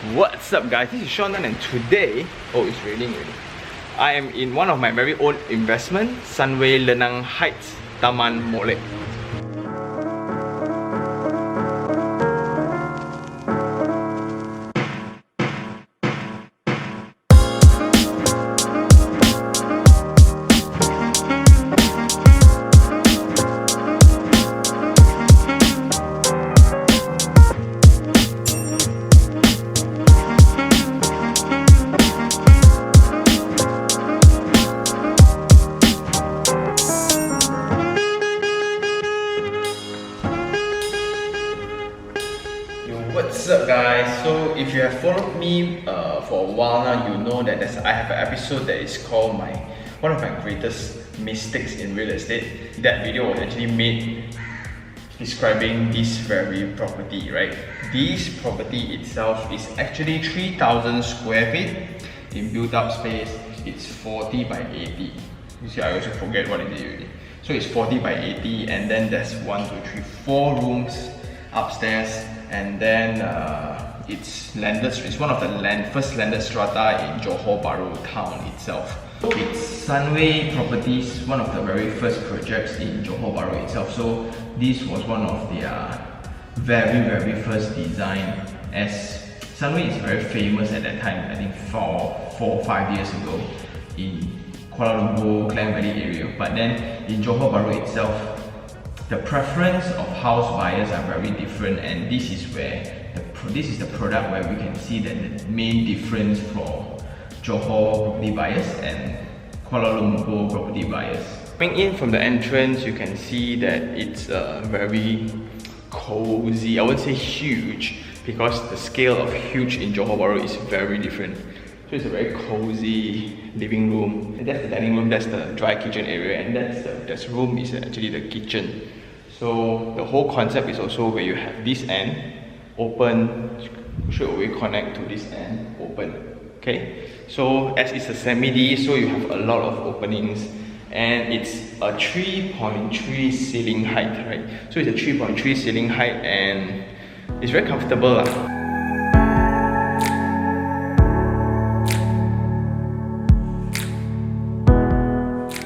What's up guys, this is Sean and today, oh it's raining already. I am in one of my very own investment, Sunway Lenang Heights, Taman Molek. What's up guys? So if you have followed me for a while now, you know that I have an episode that is called one of my greatest mistakes in real estate. That video was actually made describing this very property, right? This property itself is actually 3,000 square feet in built-up space. It's 40 by 80. You see, I also forget what it is already. So it's 40 by 80, and then there's 4 rooms upstairs, and then it's one of the first landed strata in Johor Bahru town itself. It's Sunway Properties, one of the very first projects in Johor Bahru itself. So this was one of their very first design, as Sunway is very famous at that time, I think 4 or 5 years ago in Kuala Lumpur, Klang Valley area. But then in Johor Bahru itself, the preference of house buyers are very different, and this is the product where we can see that the main difference for Johor property buyers and Kuala Lumpur property buyers. Coming in from the entrance, you can see that it's very cozy. I wouldn't say huge, because the scale of huge in Johor Bahru is very different. So it's a very cozy living room, and that's the dining room, that's the dry kitchen area, and this room is actually the kitchen. So the whole concept is also where you have this end open, straight away connect to this end open. Okay, so as it's a semi-D, so you have a lot of openings, and it's a 3.3 ceiling height, right? So it's a 3.3 ceiling height, and it's very comfortable.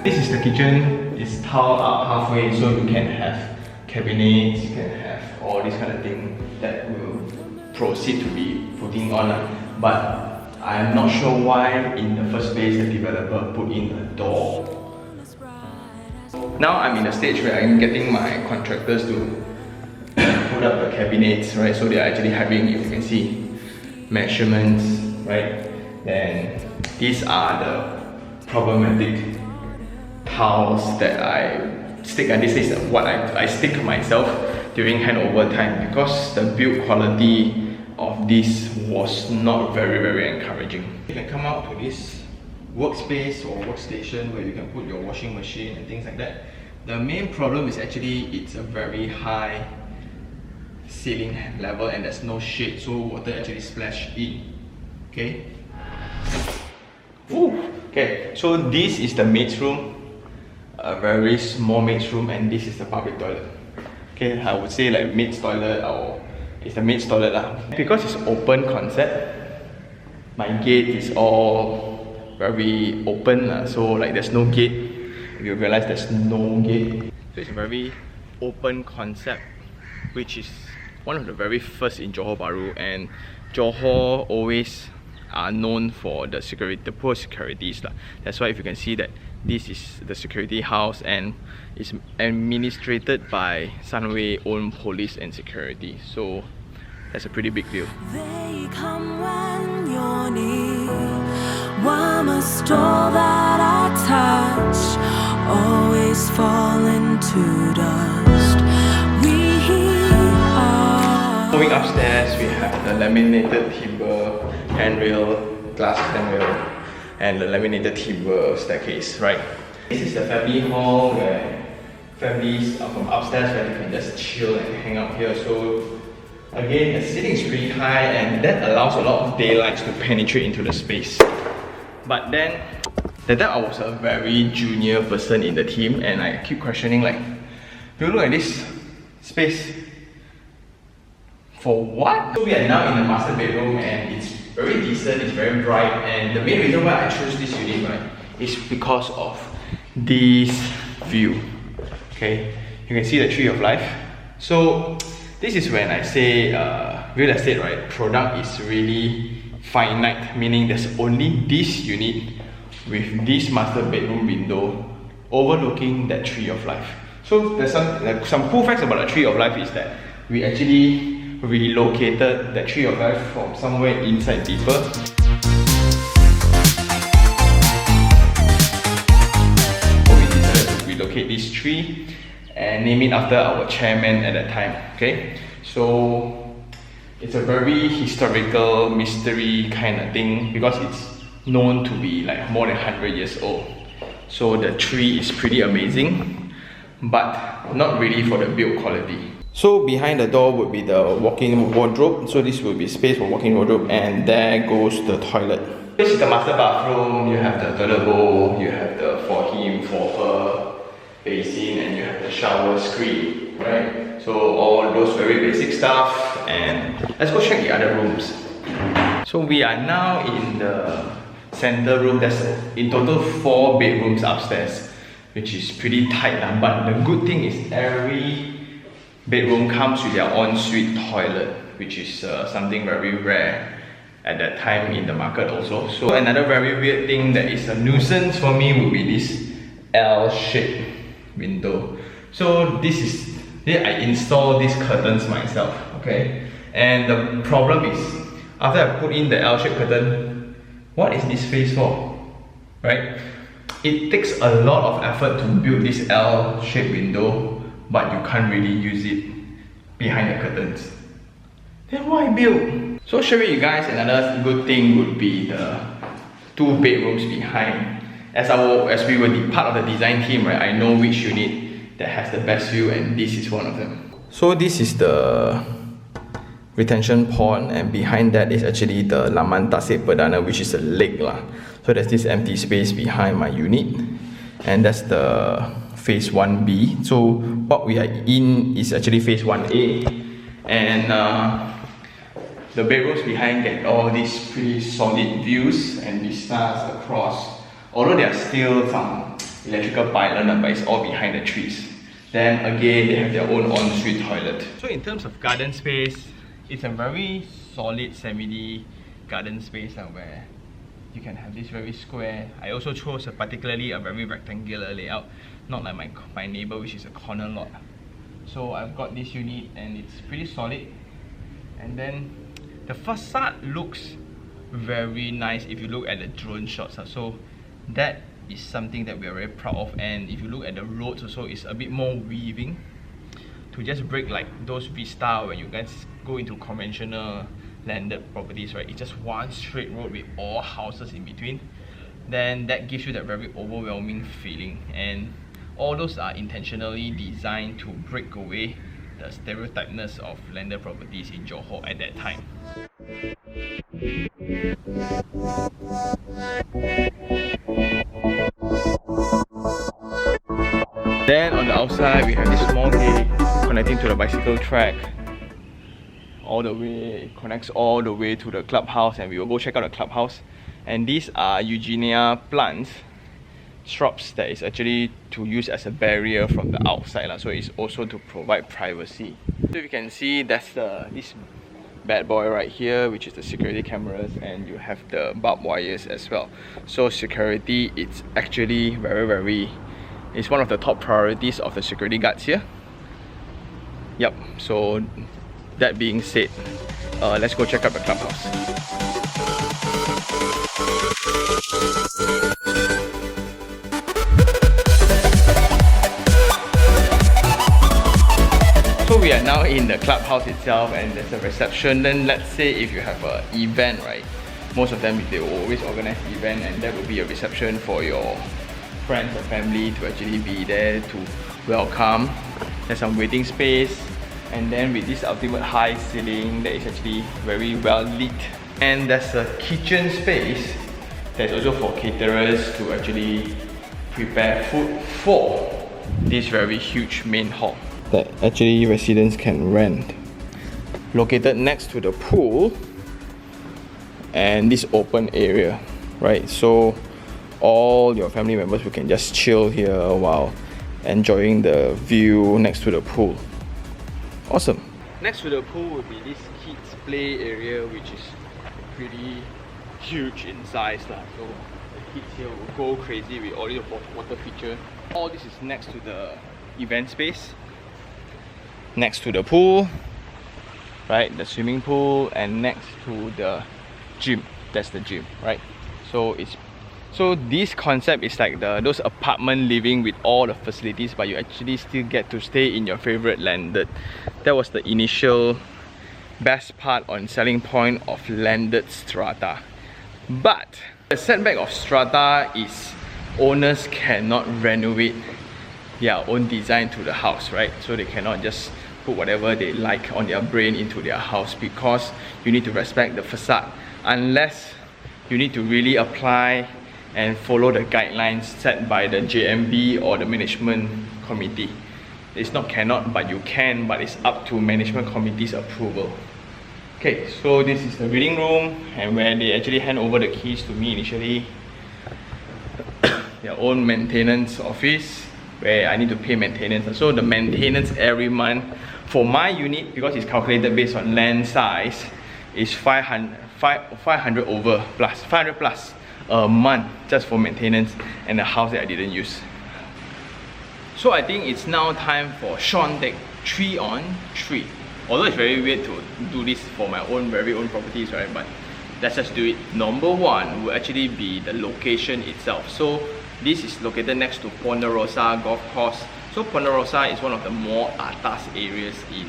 This is the kitchen. It's tiled up halfway, so you can have cabinets, you can have all this kind of thing that will proceed to be putting on. But I'm not sure why in the first place the developer put in a door. Now I'm in the stage where I'm getting my contractors to put up the cabinets, right? So they're actually having, if you can see, measurements, right? Then these are the problematic tiles that I stick, and this is what I stick myself during handover time, because the build quality of this was not very encouraging. You can come out to this workspace or workstation where you can put your washing machine and things like that. The main problem is actually it's a very high ceiling level and there's no shade, so water actually splash in. Okay. Ooh. Okay, so this is the maid's room. A very small maid's room, and this is the public toilet. Okay, I would say like maid's toilet, or it's the maid's toilet lah. Because it's open concept, my gate is all very open, so like there's no gate. If you realize there's no gate, so it's a very open concept, which is one of the very first in Johor Bahru, and Johor always are known for the poor securities. That's why if you can see that this is the security house and is administrated by Sunway own police and security. So that's a pretty big deal. They come when you're near. Why must all that I touch always fall into dust? We are. Going upstairs, we have the laminated timber handrail, glass handrail, and the laminated timber staircase, right? This is the family hall where families are from upstairs where you can just chill and hang out here. So again, the ceiling is pretty high, and that allows a lot of daylight to penetrate into the space. But then, that time I was a very junior person in the team, and I keep questioning, like, do you look at this space? For what? So we are now in the master bedroom and it's very decent, it's very bright, and the main reason why I chose this unit, right, is because of this view. Okay, you can see the tree of life. So this is when I say real estate, right, product is really finite, meaning there's only this unit with this master bedroom window overlooking that tree of life. So there's some cool facts about the tree of life is that we actually relocated that tree of life from somewhere inside deeper. So we decided to relocate this tree and name it after our chairman at that time. Okay, so it's a very historical mystery kind of thing because it's known to be like more than 100 years old. So the tree is pretty amazing, but not really for the build quality. So behind the door would be the walk-in wardrobe. So this will be space for walk-in wardrobe, and there goes the toilet. This is the master bathroom. You have the toilet bowl, you have the for him, for her basin, and you have the shower screen, right? So all those very basic stuff, and let's go check the other rooms. So we are now in the center room. There's in total 4 bedrooms upstairs, which is pretty tight, but the good thing is every bedroom comes with their ensuite toilet, which is something very rare at that time in the market also. So another very weird thing that is a nuisance for me would be this L-shaped window. So I installed these curtains myself, okay? And the problem is, after I put in the L-shaped curtain, what is this face for, right? It takes a lot of effort to build this L-shaped window, but you can't really use it behind the curtains. Then why build? So share with you guys, another good thing would be the 2 bedrooms behind. As we were the part of the design team, right, I know which unit that has the best view, and this is one of them. So this is the retention pond, and behind that is actually the Laman Tasik Perdana, which is a lake lah. So there's this empty space behind my unit, and that's the phase 1B. So what we are in is actually phase 1A, and the bedrooms behind get all these pretty solid views and vistas across. Although there are still some electrical pylon, but it's all behind the trees. Then again, they have their own ensuite toilet. So in terms of garden space, it's a very solid semi garden space where you can have this very square. I also chose particularly a very rectangular layout, not like my neighbor, which is a corner lot. So I've got this unit and it's pretty solid. And then the facade looks very nice if you look at the drone shots. So that is something that we are very proud of. And if you look at the roads also, it's a bit more weaving to just break like those vista when you guys go into conventional landed properties, right? It's just one straight road with all houses in between. Then that gives you that very overwhelming feeling, and all those are intentionally designed to break away the stereotypeness of landed properties in Johor at that time. Then on the outside we have this small gate connecting to the bicycle track. All the way, it connects all the way to the clubhouse, and we will go check out the clubhouse. And these are Eugenia plants, shrubs that is actually to use as a barrier from the outside, so it's also to provide privacy. So you can see that's this bad boy right here, which is the security cameras, and you have the barbed wires as well. So security, it's actually it's one of the top priorities of the security guards here. Yep, so that being said, let's go check out the clubhouse. So we are now in the clubhouse itself, and there's a reception. Then let's say if you have an event, right? Most of them, they will always organize an event, and that will be a reception for your friends or family to actually be there to welcome. There's some waiting space, and then with this ultimate high ceiling that is actually very well lit. And there's a kitchen space that's also for caterers to actually prepare food for this very huge main hall that actually residents can rent. located next to the pool and this open area, right? So all your family members who can just chill here while enjoying the view next to the pool. Awesome. Next to the pool will be this kids play area, which is pretty huge in size lah. So the kids here will go crazy with all the water feature. All this is next to the event space, next to the pool, right? The swimming pool, and next to the gym. That's the gym, right? So this concept is like those apartment living with all the facilities, but you actually still get to stay in your favorite landed. That was the initial best part on selling point of landed strata. But the setback of strata is owners cannot renovate their own design to the house, right? So they cannot just put whatever they like on their brain into their house, because you need to respect the facade, unless you need to really apply and follow the guidelines set by the JMB or the management committee. It's not cannot, but you can, but it's up to management committee's approval. Okay, so this is the reading room, and where they actually hand over the keys to me initially. Their own maintenance office, where I need to pay maintenance. So the maintenance every month for my unit, because it's calculated based on land size, is 500 over plus 500 plus a month just for maintenance and the house that I didn't use. So I think it's now time for Sean Take 3 on 3. Although it's very weird to do this for my very own properties, right? But let's just do it. Number 1 will actually be the location itself. So this is located next to Ponderosa golf course. So Ponderosa is one of the more atas areas in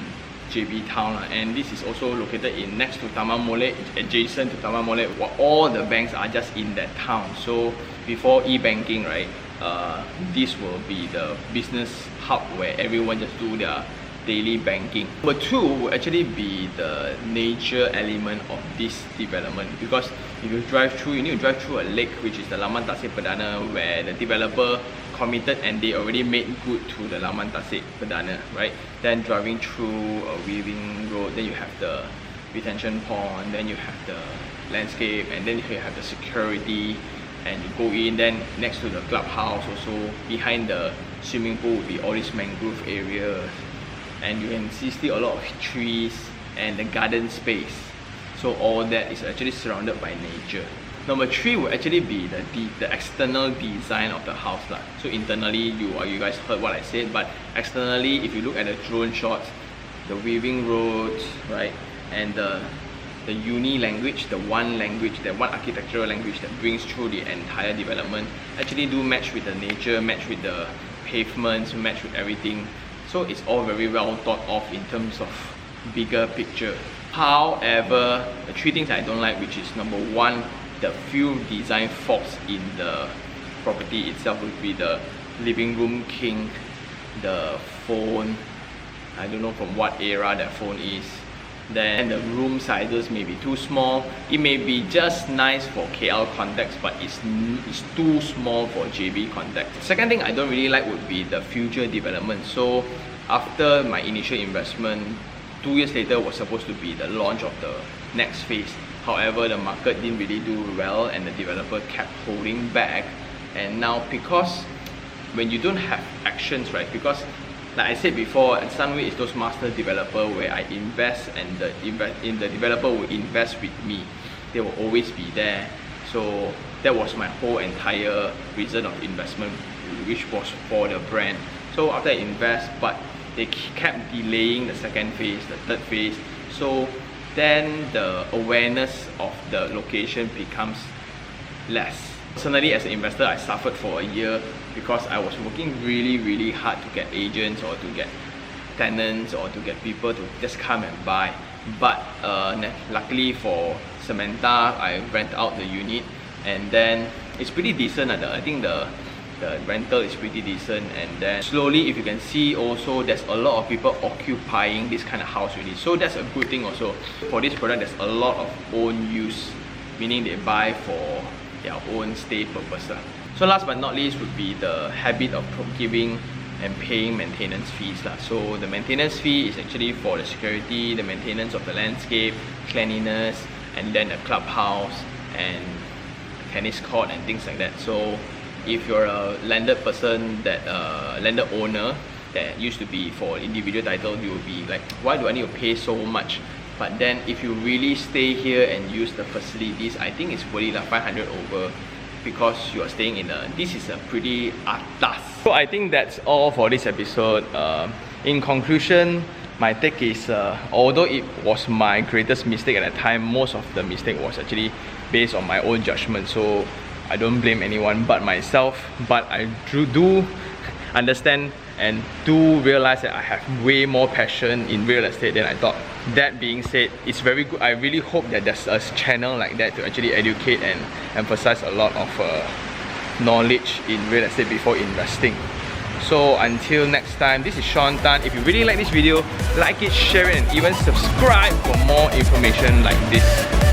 JB town, and this is also located next to Taman Molek, adjacent to Taman Molek. All the banks are just in that town. So before e-banking, right, this will be the business hub where everyone just do their daily banking. Number 2 will actually be the nature element of this development, because if you drive through, you need to drive through a lake, which is the Laman Tasik Perdana, where the developer committed and they already made good to the Laman Tasik Perdana, right? Then driving through a weaving road, then you have the retention pond, then you have the landscape, and then you have the security, and you go in. Then next to the clubhouse, also behind the swimming pool, will be all these mangrove areas, and you can see still a lot of trees and the garden space. So all that is actually surrounded by nature. Number 3 will actually be the external design of the house lah. So internally, you guys heard what I said, but externally, if you look at the drone shots, the weaving roads, right, and the uni language, the one architectural language that brings through the entire development, actually do match with the nature, match with the pavements, match with everything. So it's all very well thought of in terms of bigger picture. However, the 3 things I don't like, which is number 1, the few design faults in the property itself, would be the living room kink, the phone, I don't know from what era that phone is. Then the room sizes may be too small. It may be just nice for KL context, but it's too small for JB context. Second thing I don't really like would be the future development. So after my initial investment, 2 years later was supposed to be the launch of the next phase. However, the market didn't really do well and the developer kept holding back. And now, because when you don't have actions, right, because like I said before, Sunway is those master developer where I invest and the developer will invest with me. They will always be there. So that was my whole entire reason of investment, which was for the brand. So after I invest, but they kept delaying the second phase, the third phase. So then the awareness of the location becomes less. Personally, as an investor, I suffered for a year because I was working really hard to get agents or to get tenants or to get people to just come and buy. But luckily for Samantha, I rent out the unit, and then it's pretty decent. I think the rental is pretty decent, and then slowly, if you can see also, there's a lot of people occupying this kind of house really. So that's a good thing also. For this product, there's a lot of own use, meaning they buy for their own stay purpose. So last but not least would be the habit of giving and paying maintenance fees lah. So the maintenance fee is actually for the security, the maintenance of the landscape, cleanliness, and then the clubhouse and tennis court and things like that. So if you're a landed person, that landed owner that used to be for individual title, you will be like, why do I need to pay so much? But then if you really stay here and use the facilities, I think it's really like 500 over, because you are staying in this is a pretty atas. So I think that's all for this episode. In conclusion, my take is, although it was my greatest mistake at the time, most of the mistake was actually based on my own judgment. So I don't blame anyone but myself. But I do understand and do realize that I have way more passion in real estate than I thought. That being said, it's very good. I really hope that there's a channel like that to actually educate and emphasize a lot of knowledge in real estate before investing. So until next time, this is Sean Tan. If you really like this video, like it, share it, and even subscribe for more information like this.